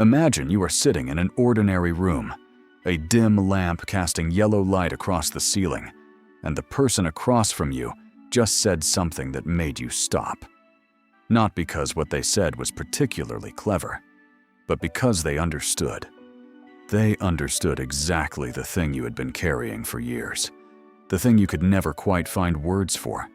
Imagine you are sitting in an ordinary room, a dim lamp casting yellow light across the ceiling, and the person across from you just said something that made you stop. Not because what they said was particularly clever, but because they understood. They understood exactly the thing you had been carrying for years, the thing you could never quite find words for.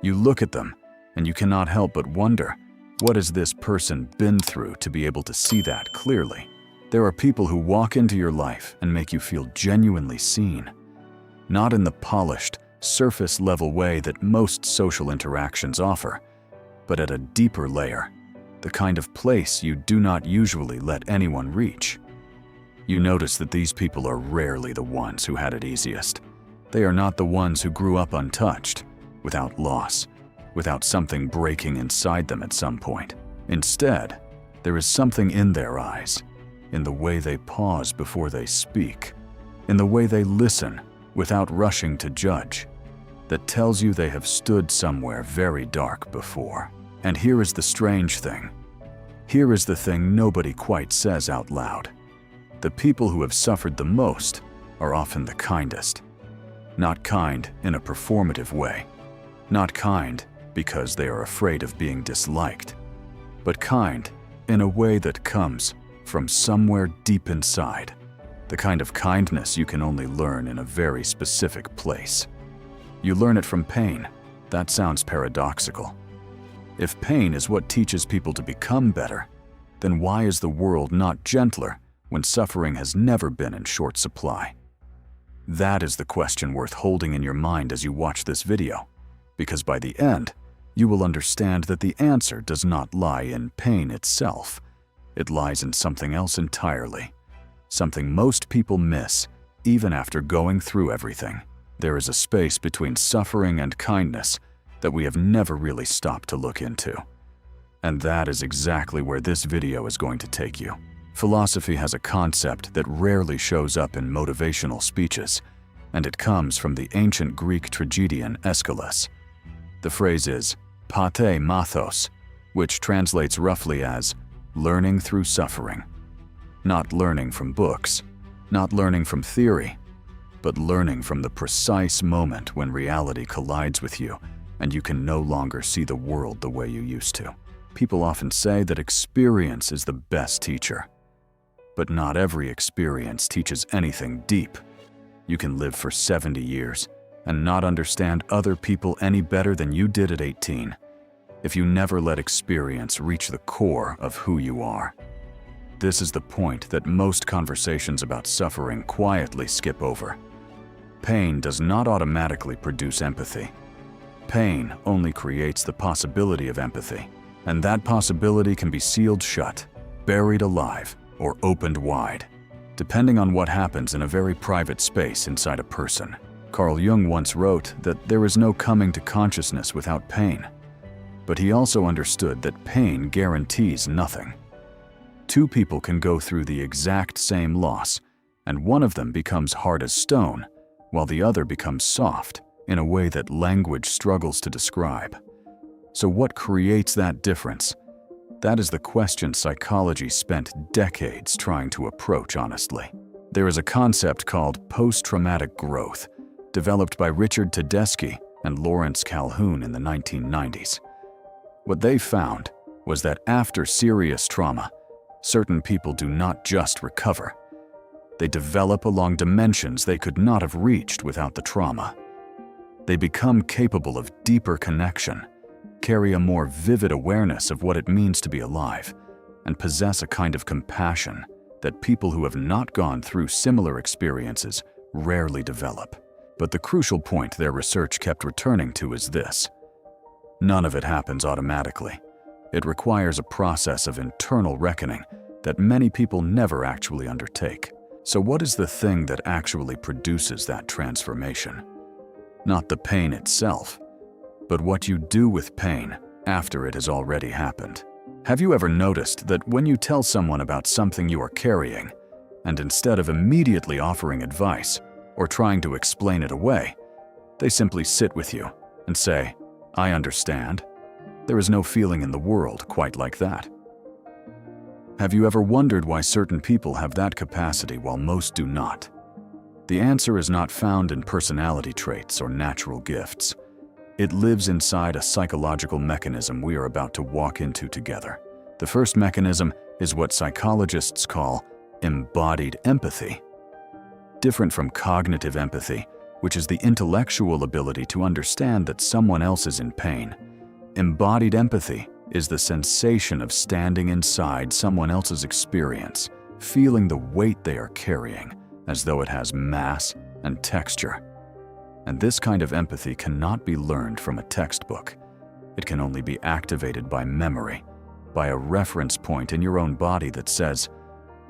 You look at them, and you cannot help but wonder, what has this person been through to be able to see that clearly? There are people who walk into your life and make you feel genuinely seen. Not in the polished, surface-level way that most social interactions offer, but at a deeper layer, the kind of place you do not usually let anyone reach. You notice that these people are rarely the ones who had it easiest. They are not the ones who grew up untouched, without loss, without something breaking inside them at some point. Instead, there is something in their eyes, in the way they pause before they speak, in the way they listen without rushing to judge, that tells you they have stood somewhere very dark before. And here is the strange thing. Here is the thing nobody quite says out loud. The people who have suffered the most are often the kindest. Not kind in a performative way. Not kind because they are afraid of being disliked, but kind in a way that comes from somewhere deep inside. The kind of kindness you can only learn in a very specific place. You learn it from pain. That sounds paradoxical. If pain is what teaches people to become better, then why is the world not gentler when suffering has never been in short supply? That is the question worth holding in your mind as you watch this video, because by the end, you will understand that the answer does not lie in pain itself. It lies in something else entirely, something most people miss even after going through everything. There is a space between suffering and kindness that we have never really stopped to look into. And that is exactly where this video is going to take you. Philosophy has a concept that rarely shows up in motivational speeches, and it comes from the ancient Greek tragedian Aeschylus. The phrase is pate mathos, which translates roughly as learning through suffering. Not learning from books, not learning from theory, but learning from the precise moment when reality collides with you and you can no longer see the world the way you used to. People often say that experience is the best teacher. But not every experience teaches anything deep. You can live for 70 years and not understand other people any better than you did at 18, if you never let experience reach the core of who you are. This is the point that most conversations about suffering quietly skip over. Pain does not automatically produce empathy. Pain only creates the possibility of empathy, and that possibility can be sealed shut, buried alive, or opened wide, depending on what happens in a very private space inside a person. Carl Jung once wrote that there is no coming to consciousness without pain, but he also understood that pain guarantees nothing. Two people can go through the exact same loss, and one of them becomes hard as stone, while the other becomes soft in a way that language struggles to describe. So what creates that difference? That is the question psychology spent decades trying to approach honestly. There is a concept called post-traumatic growth, developed by Richard Tedeschi and Lawrence Calhoun in the 1990s. What they found was that after serious trauma, certain people do not just recover. They develop along dimensions they could not have reached without the trauma. They become capable of deeper connection, carry a more vivid awareness of what it means to be alive, and possess a kind of compassion that people who have not gone through similar experiences rarely develop. But the crucial point their research kept returning to is this: none of it happens automatically. It requires a process of internal reckoning that many people never actually undertake. So what is the thing that actually produces that transformation? Not the pain itself, but what you do with pain after it has already happened. Have you ever noticed that when you tell someone about something you are carrying, and instead of immediately offering advice or trying to explain it away, they simply sit with you and say, "I understand. There is no feeling in the world quite like that." Have you ever wondered why certain people have that capacity while most do not? The answer is not found in personality traits or natural gifts. It lives inside a psychological mechanism we are about to walk into together. The first mechanism is what psychologists call embodied empathy. Different from cognitive empathy, which is the intellectual ability to understand that someone else is in pain, embodied empathy is the sensation of standing inside someone else's experience, feeling the weight they are carrying, as though it has mass and texture. And this kind of empathy cannot be learned from a textbook. It can only be activated by memory, by a reference point in your own body that says,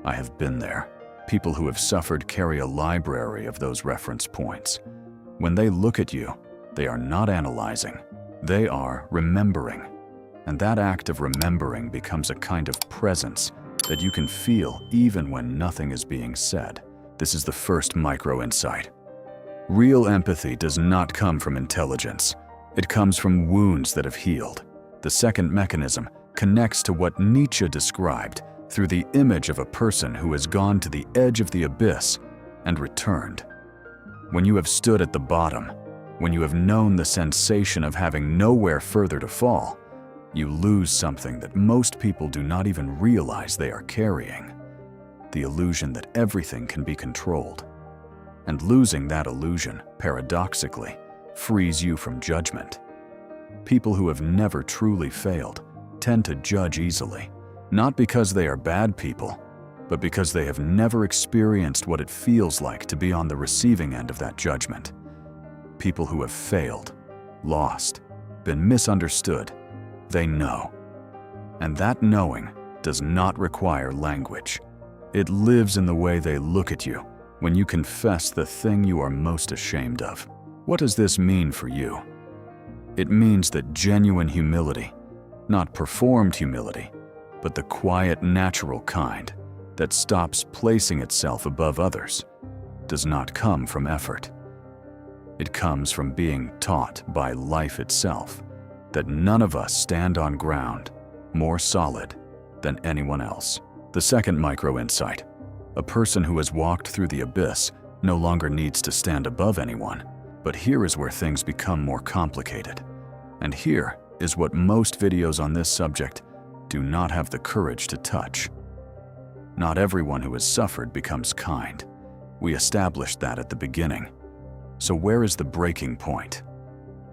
"I have been there." People who have suffered carry a library of those reference points. When they look at you, they are not analyzing, they are remembering. And that act of remembering becomes a kind of presence that you can feel even when nothing is being said. This is the first micro-insight. Real empathy does not come from intelligence. It comes from wounds that have healed. The second mechanism connects to what Nietzsche described through the image of a person who has gone to the edge of the abyss and returned. When you have stood at the bottom, when you have known the sensation of having nowhere further to fall, you lose something that most people do not even realize they are carrying: the illusion that everything can be controlled. And losing that illusion, paradoxically, frees you from judgment. People who have never truly failed tend to judge easily, not because they are bad people, but because they have never experienced what it feels like to be on the receiving end of that judgment. People who have failed, lost, been misunderstood, they know. And that knowing does not require language. It lives in the way they look at you when you confess the thing you are most ashamed of. What does this mean for you? It means that genuine humility, not performed humility, but the quiet, natural kind that stops placing itself above others, does not come from effort. It comes from being taught by life itself that none of us stand on ground more solid than anyone else. The second micro-insight: a person who has walked through the abyss no longer needs to stand above anyone. But here is where things become more complicated. And here is what most videos on this subject do not have the courage to touch. Not everyone who has suffered becomes kind. We established that at the beginning. So where is the breaking point?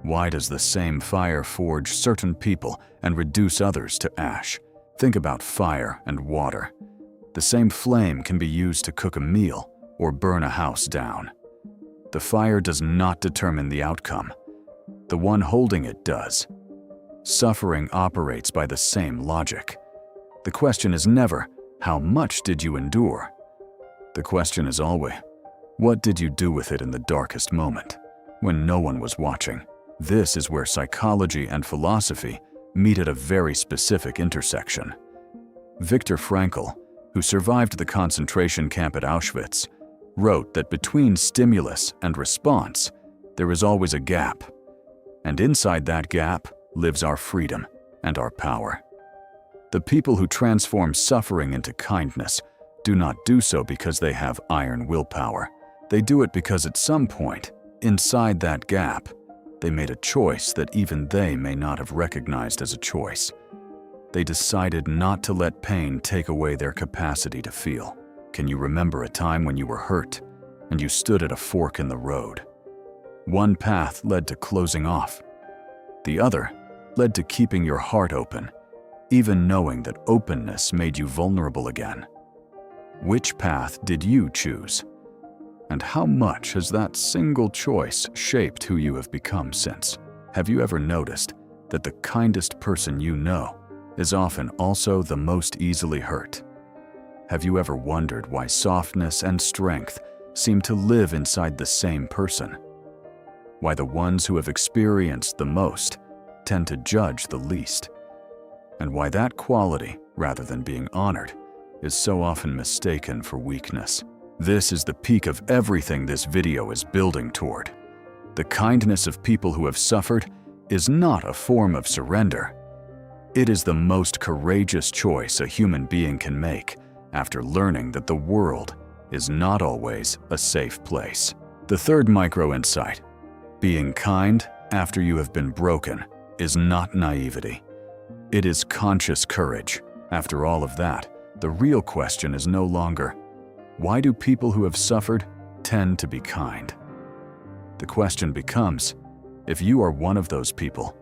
Why does the same fire forge certain people and reduce others to ash? Think about fire and water. The same flame can be used to cook a meal or burn a house down. The fire does not determine the outcome. The one holding it does. Suffering operates by the same logic. The question is never, how much did you endure? The question is always, what did you do with it in the darkest moment, when no one was watching? This is where psychology and philosophy meet at a very specific intersection. Viktor Frankl, who survived the concentration camp at Auschwitz, wrote that between stimulus and response, there is always a gap. And inside that gap lives our freedom and our power. The people who transform suffering into kindness do not do so because they have iron willpower. They do it because at some point, inside that gap, they made a choice that even they may not have recognized as a choice. They decided not to let pain take away their capacity to feel. Can you remember a time when you were hurt and you stood at a fork in the road? One path led to closing off. The other led to keeping your heart open, even knowing that openness made you vulnerable again. Which path did you choose? And how much has that single choice shaped who you have become since? Have you ever noticed that the kindest person you know is often also the most easily hurt? Have you ever wondered why softness and strength seem to live inside the same person? Why the ones who have experienced the most tend to judge the least? And why that quality, rather than being honored, is so often mistaken for weakness? This is the peak of everything this video is building toward. The kindness of people who have suffered is not a form of surrender. It is the most courageous choice a human being can make after learning that the world is not always a safe place. The third micro-insight: being kind after you have been broken is not naivety. It is conscious courage. After all of that, the real question is no longer, why do people who have suffered tend to be kind? The question becomes, if you are one of those people,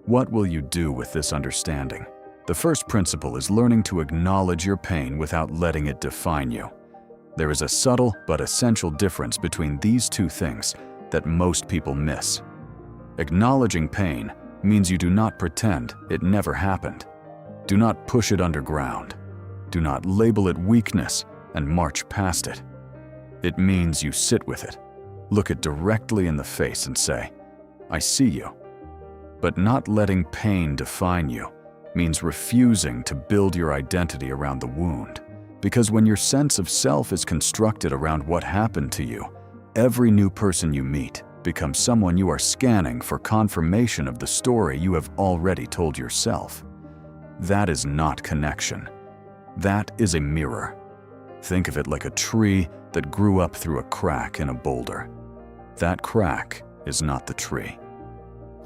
what will you do with this understanding? The first principle is learning to acknowledge your pain without letting it define you. There is a subtle but essential difference between these two things that most people miss. Acknowledging pain means you do not pretend it never happened. Do not push it underground. Do not label it weakness and march past it. It means you sit with it, look it directly in the face and say, I see you. But not letting pain define you means refusing to build your identity around the wound. Because when your sense of self is constructed around what happened to you, every new person you meet becomes someone you are scanning for confirmation of the story you have already told yourself. That is not connection. That is a mirror. Think of it like a tree that grew up through a crack in a boulder. That crack is not the tree.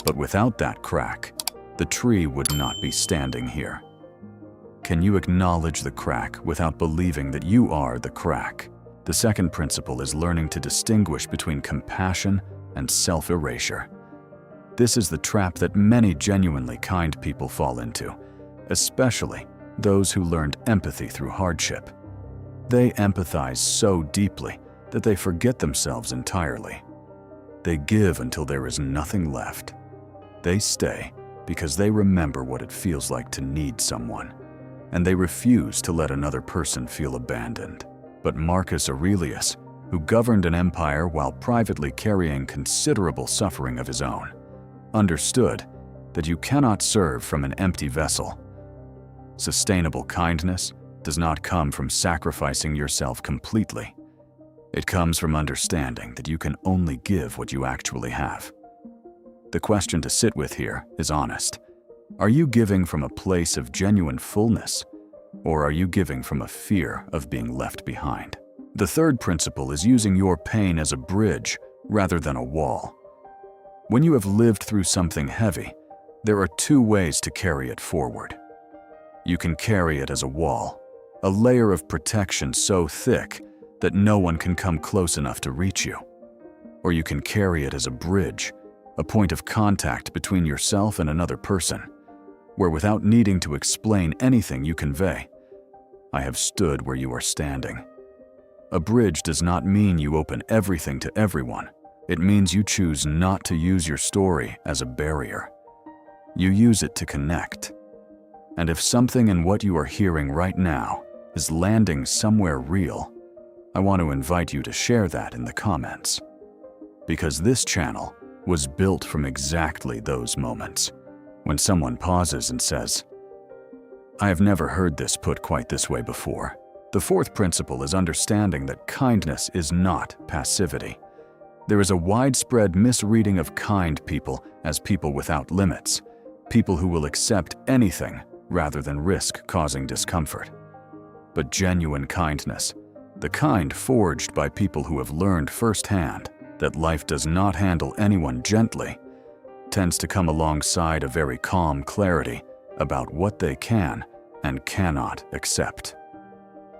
But without that crack, the tree would not be standing here. Can you acknowledge the crack without believing that you are the crack? The second principle is learning to distinguish between compassion and self-erasure. This is the trap that many genuinely kind people fall into, especially those who learned empathy through hardship. They empathize so deeply that they forget themselves entirely. They give until there is nothing left. They stay because they remember what it feels like to need someone, and they refuse to let another person feel abandoned. But Marcus Aurelius, who governed an empire while privately carrying considerable suffering of his own, understood that you cannot serve from an empty vessel. Sustainable kindness does not come from sacrificing yourself completely. It comes from understanding that you can only give what you actually have. The question to sit with here is honest. Are you giving from a place of genuine fullness, or are you giving from a fear of being left behind? The third principle is using your pain as a bridge rather than a wall. When you have lived through something heavy, there are two ways to carry it forward. You can carry it as a wall, a layer of protection so thick that no one can come close enough to reach you. Or you can carry it as a bridge, a point of contact between yourself and another person, where without needing to explain anything you convey, I have stood where you are standing. A bridge does not mean you open everything to everyone. It means you choose not to use your story as a barrier. You use it to connect. And if something in what you are hearing right now is landing somewhere real, I want to invite you to share that in the comments. Because this channel was built from exactly those moments. When someone pauses and says, I have never heard this put quite this way before. The fourth principle is understanding that kindness is not passivity. There is a widespread misreading of kind people as people without limits, people who will accept anything rather than risk causing discomfort. But genuine kindness, the kind forged by people who have learned firsthand that life does not handle anyone gently, tends to come alongside a very calm clarity about what they can and cannot accept.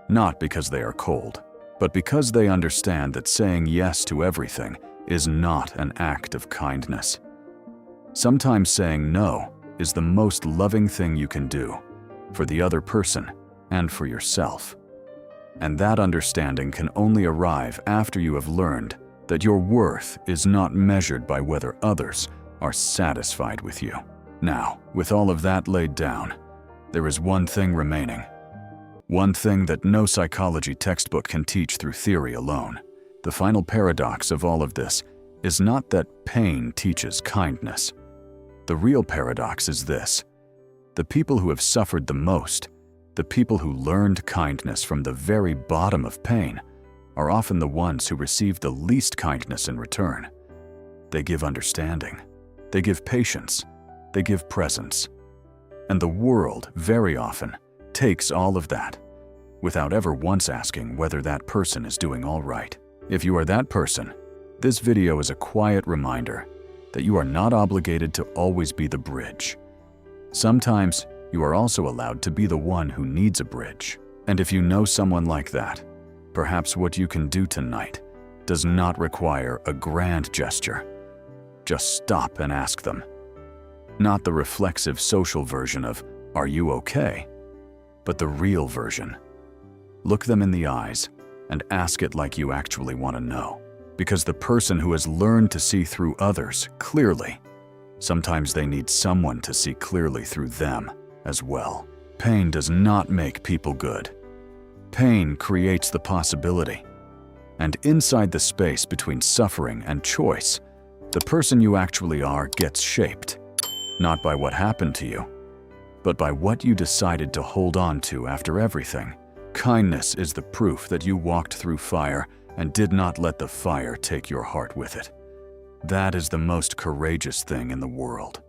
Not because they are cold, but because they understand that saying yes to everything is not an act of kindness. Sometimes saying no is the most loving thing you can do for the other person and for yourself. And that understanding can only arrive after you have learned that your worth is not measured by whether others are satisfied with you. Now, with all of that laid down, there is one thing remaining. One thing that no psychology textbook can teach through theory alone. The final paradox of all of this is not that pain teaches kindness. The real paradox is this: the people who have suffered the most, the people who learned kindness from the very bottom of pain, are often the ones who receive the least kindness in return. They give understanding. They give patience. They give presence. And the world, very often, takes all of that, without ever once asking whether that person is doing all right. If you are that person, this video is a quiet reminder that you are not obligated to always be the bridge. Sometimes, you are also allowed to be the one who needs a bridge. And if you know someone like that, perhaps what you can do tonight does not require a grand gesture. Just stop and ask them. Not the reflexive social version of, "Are you okay?" but the real version. Look them in the eyes and ask it like you actually want to know. Because the person who has learned to see through others clearly, sometimes they need someone to see clearly through them as well. Pain does not make people good. Pain creates the possibility. And inside the space between suffering and choice, the person you actually are gets shaped, not by what happened to you, but by what you decided to hold on to after everything. Kindness is the proof that you walked through fire and did not let the fire take your heart with it. That is the most courageous thing in the world.